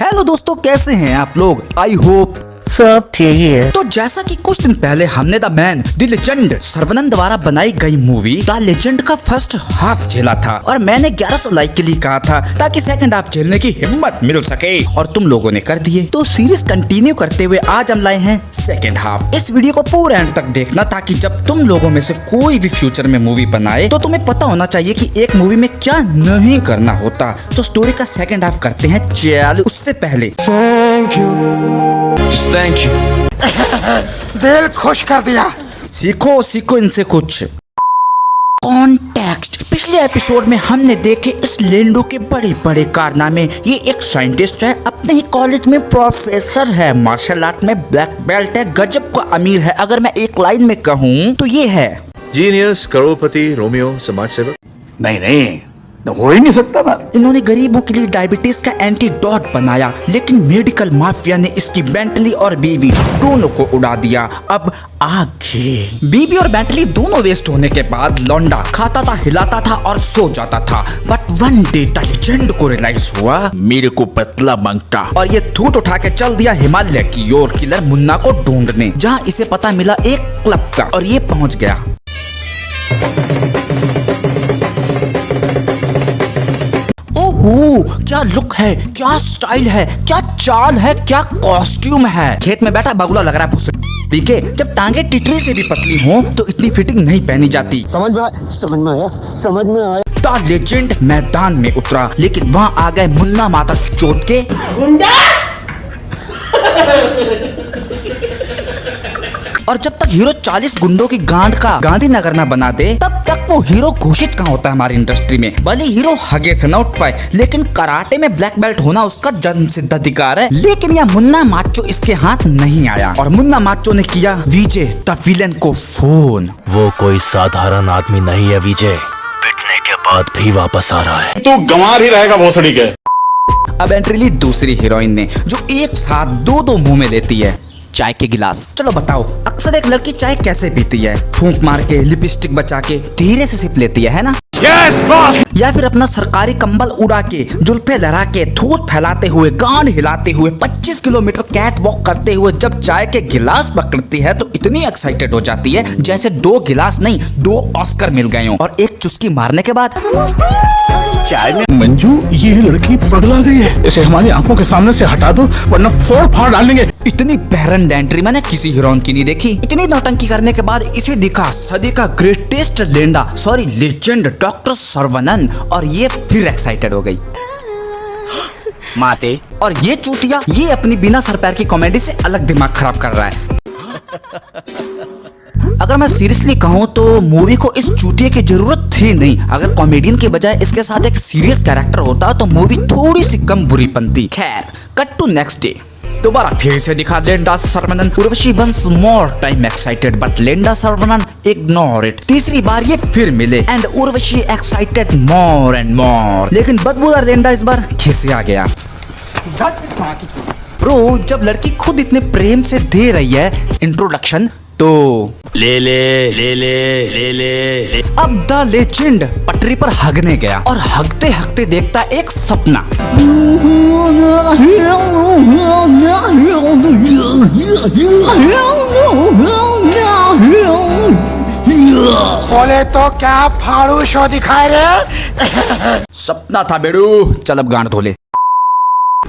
Hello दोस्तों, कैसे हैं आप लोग? आई होप सब ठीक ही है। तो जैसा कि कुछ दिन पहले हमने द मैन द लेजेंड सर्वनंद द्वारा बनाई गई मूवी द लेजेंड का फर्स्ट हाफ झेला था और मैंने 1100 लाइक के लिए कहा था ताकि सेकंड हाफ झेलने की हिम्मत मिल सके और तुम लोगों ने कर दिए। तो सीरीज कंटिन्यू करते हुए आज हम लाए हैं सेकंड हाफ। इस वीडियो को पूरे एंड तक देखना ताकि जब तुम लोगों में से कोई भी फ्यूचर में मूवी बनाए तो तुम्हें पता होना चाहिए कि एक मूवी में क्या नहीं करना होता। तो स्टोरी का सेकंड हाफ करते हैं। चल उससे पहले थैंक यू दिल खुश कर दिया। सीखो इनसे कुछ। कॉन्टेक्स्ट। पिछले एपिसोड में हमने देखे इस लेंडो के बड़े बड़े कारनामे। ये एक साइंटिस्ट है, अपने ही कॉलेज में प्रोफेसर है, मार्शल आर्ट में ब्लैक बेल्ट है, गजब का अमीर है। अगर मैं एक लाइन में कहूँ तो ये है जीनियस, करोड़पति, रोमियो, समाज सेवक। नहीं हो ही नहीं सकता ना। इन्होंने गरीबों के लिए डायबिटीज का एंटीडोट बनाया, लेकिन मेडिकल माफिया ने इसकी बेंटली और बीवी दोनों को उड़ा दिया। अब आगे बीवी और बेंटली दोनों वेस्ट होने के बाद लौंडा खाता था, हिलाता था और सो जाता था। But one day the legend को रियलाइज हुआ मेरे को पतला मांगता और ये थूट उठा के चल दिया हिमालय की ओर किलर मुन्ना को ढूंढने, जहाँ इसे पता मिला एक क्लब का और ये पहुँच गया। क्या लुक है, क्या स्टाइल है, क्या चाल है, क्या कॉस्ट्यूम है। खेत में बैठा बगुला लग रहा है भूसे। ठीक है, जब टांगे टिटरी से भी पतली हो तो इतनी फिटिंग नहीं पहनी जाती। समझ में आया। द लेजेंड मैदान में उतरा, लेकिन वहाँ आ गए मुन्ना माता चोट के और जब तक हीरो 40 गुंडों की गांड का गांधीनगर न बना दे तब तक वो हीरो घोषित कहाँ होता है हमारी इंडस्ट्री में। भले हीरो हगे से न उठ पाए, लेकिन कराटे में ब्लैक बेल्ट होना उसका जन्म सिद्ध अधिकार है। लेकिन यह मुन्ना माचो इसके हाथ नहीं आया और मुन्ना माचो ने किया विजय द विलन को फोन। वो कोई साधारण आदमी नहीं है विजय, पिटने के बाद भी वापस आ रहा है। तू गंवार ही रहेगा भोसड़ी के। अब एंट्री ली दूसरी हीरोइन ने, जो एक साथ दो मुंह में लेती है चाय के गिलास। चलो बताओ, अक्सर एक लड़की चाय कैसे पीती है? फूंक मार के, लिपस्टिक बचा के, धीरे से सिप लेती है ना? Yes boss. या फिर अपना सरकारी कंबल उड़ा के, जुल्फे लहरा के, थूत फैलाते हुए, गांड हिलाते हुए, 25 किलोमीटर कैट वॉक करते हुए जब चाय के गिलास पकड़ती है तो इतनी एक्साइटेड हो जाती है जैसे 2 गिलास नहीं 2 ऑस्कर मिल गए हो। और एक चुस्की मारने के बाद चाय में मंजू, ये लड़की पगला गई है, इसे हमारी आंखों के सामने से हटा दो वरना फोड़ फाड़ डालेंगे। इतनी बहरन एंट्री मैंने किसी हीरोइन की नहीं देखी। इतनी नौटंकी करने के बाद इसे दिखा सदी का ग्रेटेस्ट लेजेंड डॉक्टर सर्वनंद और ये फिर एक्साइटेड हो गई माते। और ये चूतिया ये अपनी बिना सर पैर की कॉमेडी से अलग दिमाग खराब कर रहा है। अगर मैं सीरियसली कहूँ तो मूवी को इस चूतिया की जरूरत थी नहीं। अगर कॉमेडियन के बजाय इसके साथ एक सीरियस कैरेक्टर होता तो मूवी थोड़ी सी कम बुरी बनती। खैर, कट टू नेक्स्ट डे। दोबारा फिर से दिखा लेंडा Sarvanand. Urvashi once more time excited but लेंडा सर्वनंद इग्नोर इट। तीसरी बार ये फिर मिले and Urvashi excited more and more, लेकिन बदबूदार लेंडा इस बार खिसिया गया। ब्रो, जब लड़की खुद इतने प्रेम से दे रही है इंट्रोडक्शन तो ले। अब द लेजेंड पटरी पर हगने गया और हगते हगते देखता एक सपना। बोले तो क्या फाड़ू शो दिखाए रे। सपना था बेड़ू, चल अब गांड धोले।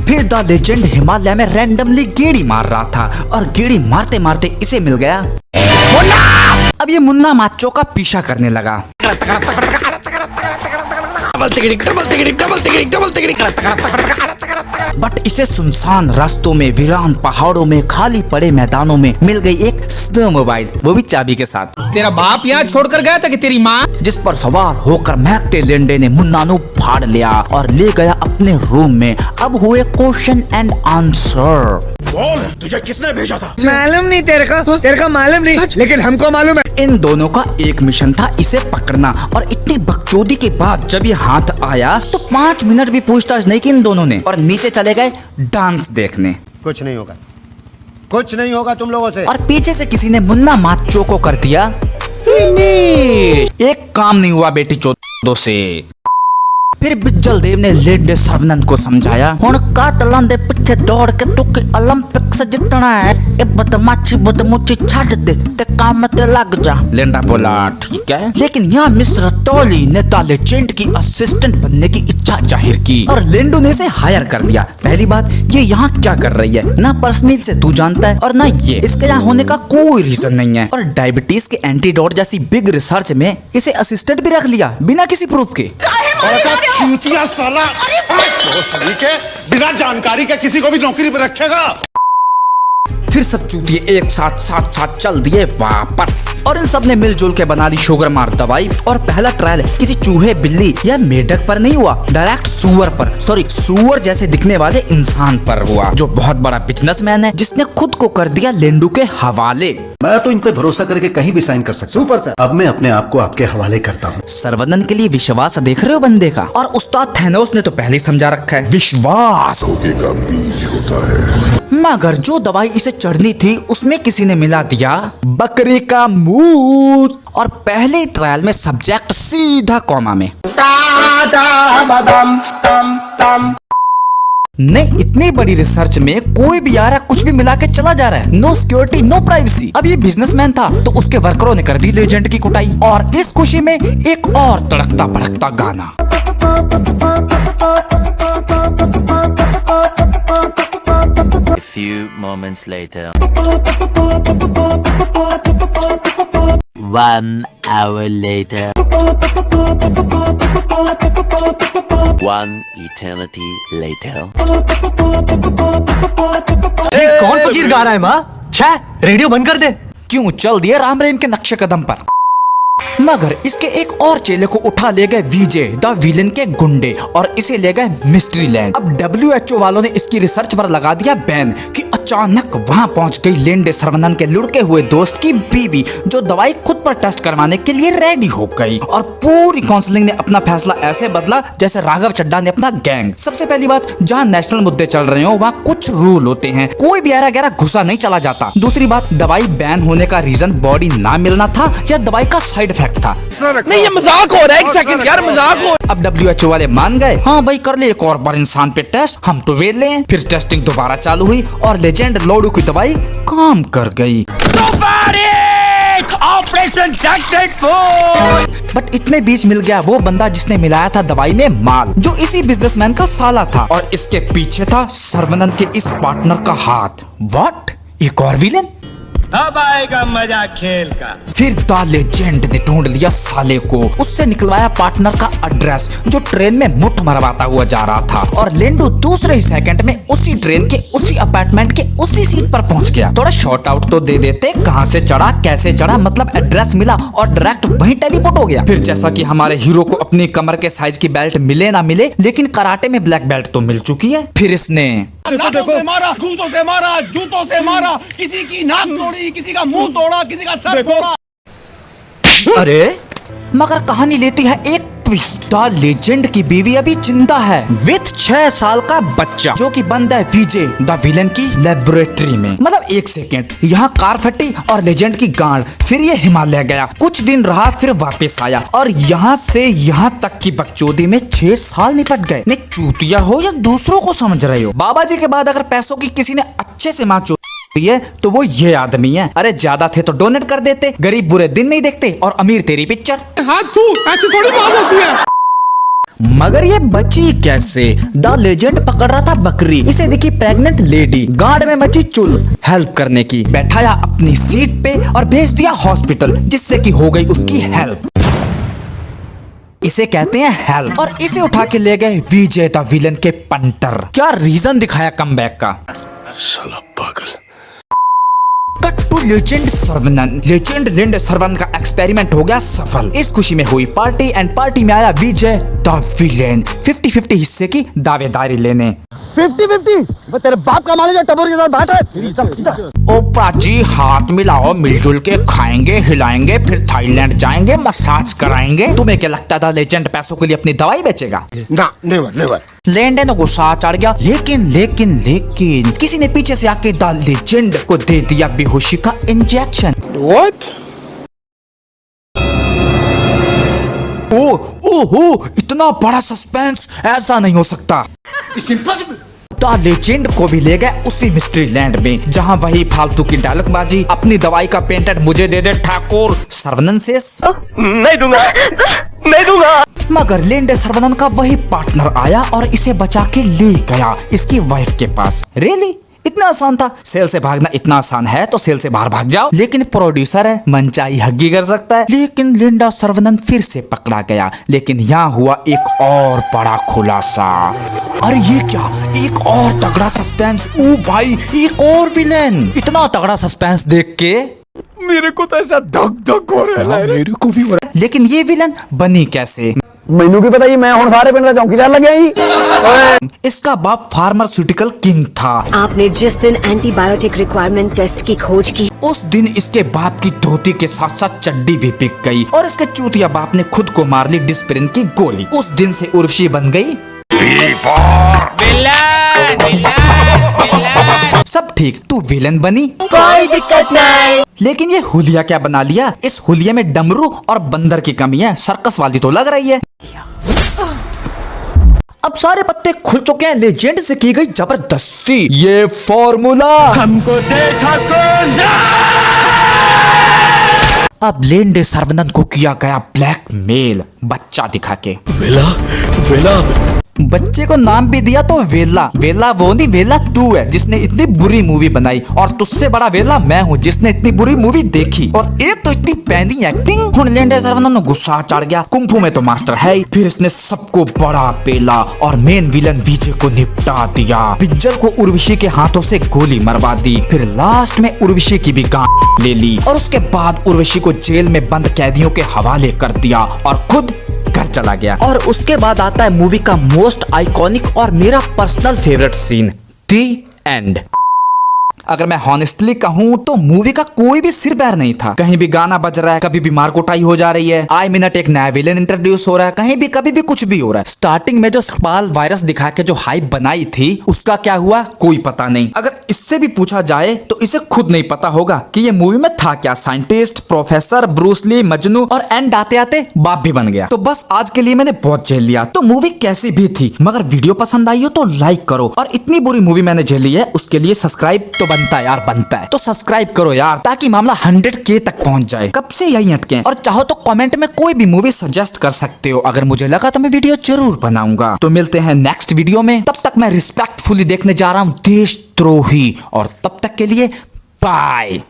फिर द लेजेंड हिमालय में रैंडमली गेड़ी मार रहा था और गेड़ी मारते मारते इसे मिल गया मुन्ना। अब ये मुन्ना माचो का पीछा करने लगा। बट इसे सुनसान रास्तों में, वीरान पहाड़ों में, खाली पड़े मैदानों में मिल गई एक स्नो मोबाइल, वो भी चाबी के साथ। तेरा बाप यहाँ छोड़कर गया था कि तेरी माँ? जिस पर सवार होकर महकते लेंडे ने मुन्ना को फाड़ लिया और ले गया अपने रूम में। अब हुए क्वेश्चन एंड आंसर। बोल, तुझे किसने भेजा था? मालूम नहीं तेरे को मालूम नहीं, लेकिन हमको मालूम है। इन दोनों का एक मिशन था इसे पकड़ना और इतनी बकचोदी के बाद जब ये हाथ आया तो 5 मिनट भी पूछताछ नहीं की इन दोनों ने और नीचे चले गए डांस देखने। कुछ नहीं होगा तुम लोगों से। और पीछे से किसी ने मुन्ना माचो को कर दिया फिनिश। एक काम नहीं हुआ बेटी चोदों से। फिर बिज्जल देव ने लेंडे सरवनन को समझाया, हुण कातलां दे पिछे दौड़ के तुके ओलंपिक्स जितना है, ए बदमाशी बदमुची छाड़ दे ते काम ते लग जा। लेंडा बोला ठीक है, लेकिन यहाँ मिस्टर टॉली ने द लेजेंड की असिस्टेंट बनने की इच्छा जाहिर की और लेंडो ने इसे हायर कर लिया। पहली बात, ये यहाँ क्या कर रही है ना पर्सनली से तू जानता है और ना ये, इसके यहाँ होने का कोई रीजन नहीं है। और डायबिटीज के एंटीडोट जैसी बिग रिसर्च में इसे असिस्टेंट भी रख लिया बिना किसी प्रूफ के। साला बिना जानकारी के किसी को भी नौकरी पर रखेगा। फिर सब चूतिए एक साथ साथ चल दिए वापस और इन सब ने मिलजुल के बना ली शुगर मार दवाई। और पहला ट्रायल किसी चूहे, बिल्ली या मेढक पर नहीं हुआ, डायरेक्ट सुअर पर, सॉरी सुअर जैसे दिखने वाले इंसान पर हुआ, जो बहुत बड़ा बिजनेसमैन है जिसने खुद को कर दिया लेंडू के हवाले। मैं तो इन पे भरोसा करके कहीं भी साइन कर सकता हूँ। सुपर सर, अब मैं अपने आप को आपके हवाले करता हूँ। सरवनन के लिए विश्वास देख रहे हो बंदे का, और उस्ताद थैनोस ने तो पहले ही समझा रखा है, विश्वास का बीज होता है। मगर जो दवाई इसे चढ़नी थी उसमें किसी ने मिला दिया बकरी का मूत, और पहले ट्रायल में सब्जेक्ट सीधा कॉमा में। नहीं, इतनी बड़ी रिसर्च में कोई भी आ रहा कुछ भी मिला के चला जा रहा है, नो सिक्योरिटी नो प्राइवेसी। अब ये बिजनेसमैन था तो उसके वर्करों ने कर दी लेजेंड की कुटाई, और इस खुशी में एक और तड़कता भड़कता गाना। A few moments later. 1 hour later. 1 eternity later. कौन फकीर गा रहा है माँ? छह, रेडियो बंद कर दे। क्यों चल दिए राम रहीम के नक्शे कदम पर। मगर इसके एक और चेले को उठा ले गए विजय द विलन के गुंडे और इसे ले गए मिस्ट्री लैंड। अब WHO वालों ने इसकी रिसर्च पर लगा दिया बैन कि अचानक वहां पहुंच गई लेंडे सरवनन के लुढ़के हुए दोस्त की बीवी, जो दवाई खुद पर टेस्ट करवाने के लिए रेडी हो गई। और पूरी काउंसलिंग ने अपना फैसला ऐसे बदला जैसे राघव चड्ढा ने अपना गैंग। सबसे पहली बात, जहाँ नेशनल मुद्दे चल रहे हो वहाँ कुछ रूल होते हैं, कोई भी गहरा घुसा नहीं चला जाता। दूसरी बात, दवाई बैन होने का रीजन बॉडी ना मिलना था या दवाई का साइड इफेक्ट था। नहीं, ये मजाक हो रहा है, एक सेकंड यार, मजाक हो। अब WHO वाले मान गए, हाँ भाई कर ले एक और बार इंसान पे टेस्ट, हम तो वेले हैं। फिर टेस्टिंग दोबारा चालू हुई और लेजेंड लोडू की दवाई काम कर गई। Operation successful. बट इतने बीच मिल गया वो बंदा जिसने मिलाया था दवाई में माल, जो इसी बिजनेसमैन का साला था, और इसके पीछे था सरवनन के इस पार्टनर का हाथ। व्हाट, एक और विलेन? अब आएगा मजा खेल का। फिर द लेजेंड ने ढूंढ लिया साले को, उससे निकलवाया पार्टनर का एड्रेस जो ट्रेन में मुठ मरवाता हुआ जा रहा था, और लेंडू दूसरे ही सेकंड में उसी ट्रेन के उसी अपार्टमेंट के उसी सीट पर पहुंच गया। थोड़ा शॉर्ट आउट तो दे देते, कहां से चढ़ा कैसे चढ़ा, मतलब एड्रेस मिला और डायरेक्ट वहीं टेलीपोर्ट हो गया। फिर जैसा कि हमारे हीरो को अपनी कमर के साइज की बेल्ट मिले ना मिले, लेकिन कराटे में ब्लैक बेल्ट तो मिल चुकी है। फिर इसने लातों से मारा, घूसों से मारा, जूतों से मारा, किसी की नाक तोड़ी, किसी का मुंह तोड़ा, किसी का सर फोड़ा। अरे मगर कहानी लेती है एक ट्विस्ट। द लेजेंड की बीवी अभी जिंदा है विथ 6 साल का बच्चा, जो कि बंद है विजय द विलन की लेबोरेटरी में। मतलब एक सेकेंड, यहाँ कार फटी और लेजेंड की गांड, फिर ये हिमालय गया, कुछ दिन रहा, फिर वापस आया, और यहाँ से यहाँ तक की बकचोदी में 6 साल निपट गए। ने चूतिया हो या दूसरों को समझ रहे हो? बाबा जी के बाद अगर पैसों की किसी ने अच्छे से माँ है तो वो ये आदमी है। अरे ज्यादा थे तो डोनेट कर देते, गरीब बुरे दिन नहीं देखते, और अमीर तेरी पिक्चर। हाथ छू, ऐसी थोड़ी बात होती है। मगर ये बची कैसे? द लेजेंड पकड़ रहा था बकरी, इसे दिखी प्रेग्नेंट लेडी, गार्ड में मची चुल हेल्प करने की, बैठाया अपनी सीट पे और भेज दिया हॉस्पिटल, जिससे कि हो गई उसकी हेल्प। इसे कहते हैं हेल्प। और इसे उठा के ले गए विजय द विलन के पंटर। क्या रीजन दिखाया कमबैक का? साला पागल। Cut to legend Saravanan. Legend लिंड सरवन का एक्सपेरिमेंट हो गया सफल। इस खुशी में हुई पार्टी एंड पार्टी में आया विजय द विलेन 50-50 हिस्से की दावेदारी लेने। 50-50 वो तेरे बाप का माल जो टबर के साथ बांट है। ओ प्राची, हाथ मिलाओ, मिलजुल के खाएंगे, हिलाएंगे, फिर थाईलैंड जाएंगे, मसाज कराएंगे। तुम्हें क्या लगता था लेजेंड पैसों के लिए अपनी दवाई बेचेगा? ना, नेवर नेवर। लेंडे ने गुस्सा चढ़ गया, लेकिन किसी ने पीछे से आके द लेजेंड को दे दिया बेहोशी का इंजेक्शन। What? ओ ओहो, इतना बड़ा सस्पेंस, ऐसा नहीं हो सकता। द लेजेंड को भी ले गए उसी मिस्ट्री लैंड में, जहां वही फालतू की डायलॉगबाजी, अपनी दवाई का पेटेंट मुझे दे दे ठाकुर सर्वनन शेष। नहीं दूंगा। मगर लेंडे सर्वनन का वही पार्टनर आया और इसे बचा के ले गया इसकी वाइफ के पास। रियली इतना आसान था? सेल से भागना इतना आसान है तो सेल से बाहर भाग जाओ। लेकिन प्रोड्यूसर है, मनचाही हग्गी कर सकता है। लेकिन लिंडा सर्वनन फिर से पकड़ा गया। लेकिन यहाँ हुआ एक और बड़ा खुलासा। अरे ये क्या, एक और तगड़ा सस्पेंस। ओ भाई, एक और विलेन। इतना तगड़ा सस्पेंस देख के मेरे को तो ऐसा धक हो रहा है। मेरे को भी हो रहा है। लेकिन ये विलन बनी कैसे? मैनू की पता ही, मैं हुण सारे पिंड दा चौकीदार लग गया ही। इसका बाप फार्मास्यूटिकल किंग था। आपने जिस दिन एंटीबायोटिक रिक्वायरमेंट टेस्ट की खोज की, उस दिन इसके बाप की धोती के साथ साथ चड्डी भी बिक गई और इसके चूतिया बाप ने खुद को मार ली डिस्प्रिन की गोली। उस दिन से उर्वशी बन गई सब ठीक, तू विलन बनी, कोई दिक्कत नहीं। लेकिन ये हुलिया क्या बना लिया? इस हुलिया में डमरू और बंदर की कमी है, सर्कस वाली तो लग रही है। अब सारे पत्ते खुल चुके हैं, लेजेंड से की गई जबरदस्ती ये फॉर्मूला हमको दे ठाकुर। अब लेंडे सर्वनन को किया गया ब्लैकमेल बच्चा दिखा के। वेला बच्चे को नाम भी दिया तो वेला। वेला वो नहीं, वेला तू है जिसने इतनी बुरी मूवी बनाई, और तुझसे बड़ा वेला मैं हूँ जिसने इतनी बुरी मूवी देखी। और एक तो इतनी पैनी एक्टिंग। हुन लेंडे सर्वनन को गुस्सा चढ़ गया, कुंफू में तो मास्टर है ही। फिर इसने सबको बड़ा पेला और मेन विलन विजय को निपटा दिया। पिज्जल को उर्वशी के हाथों से गोली मरवा दी। फिर लास्ट में उर्वशी की भी गांड ले ली और उसके बाद उर्वशी को जेल में बंद कैदियों के हवाले कर दिया और खुद घर चला गया। और उसके बाद आता है मूवी का मोस्ट आइकॉनिक और मेरा personal favourite scene, the end. अगर मैं हॉनेस्टली कहूँ तो मूवी का कोई भी सिर पैर नहीं था। कहीं भी गाना बज रहा है, कभी भी मारकुटाई हो जा रही है, आए मिनट एक नया विलेन इंट्रोड्यूस हो रहा है, कहीं भी कभी भी कुछ भी हो रहा है। स्टार्टिंग में जो स्पाल वायरस दिखा के जो हाइप बनाई थी उसका क्या हुआ कोई पता नहीं। अगर इससे भी पूछा जाए तो इसे खुद नहीं पता होगा कि ये मूवी में था क्या। साइंटिस्ट, प्रोफेसर, ब्रूसली, मजनू और एंड आते आते बाप भी बन गया। तो बस आज के लिए मैंने बहुत झेल लिया। तो मूवी कैसी भी थी, मगर वीडियो पसंद आई हो तो लाइक करो। और इतनी बुरी मूवी मैंने झेली है उसके लिए सब्सक्राइब तो बनता है यार, बनता है। तो सब्सक्राइब करो यार ताकि मामला 100K तक पहुंच जाए। कब से यही अटके। और चाहो तो कमेंट में कोई भी मूवी सजेस्ट कर सकते हो। अगर मुझे लगा तो मैं वीडियो जरूर बनाऊंगा। तो मिलते हैं नेक्स्ट वीडियो में। तब तक मैं रिस्पेक्टफुली देखने जा रहा हूँ देशद्रोही, और तब तक के लिए बाय।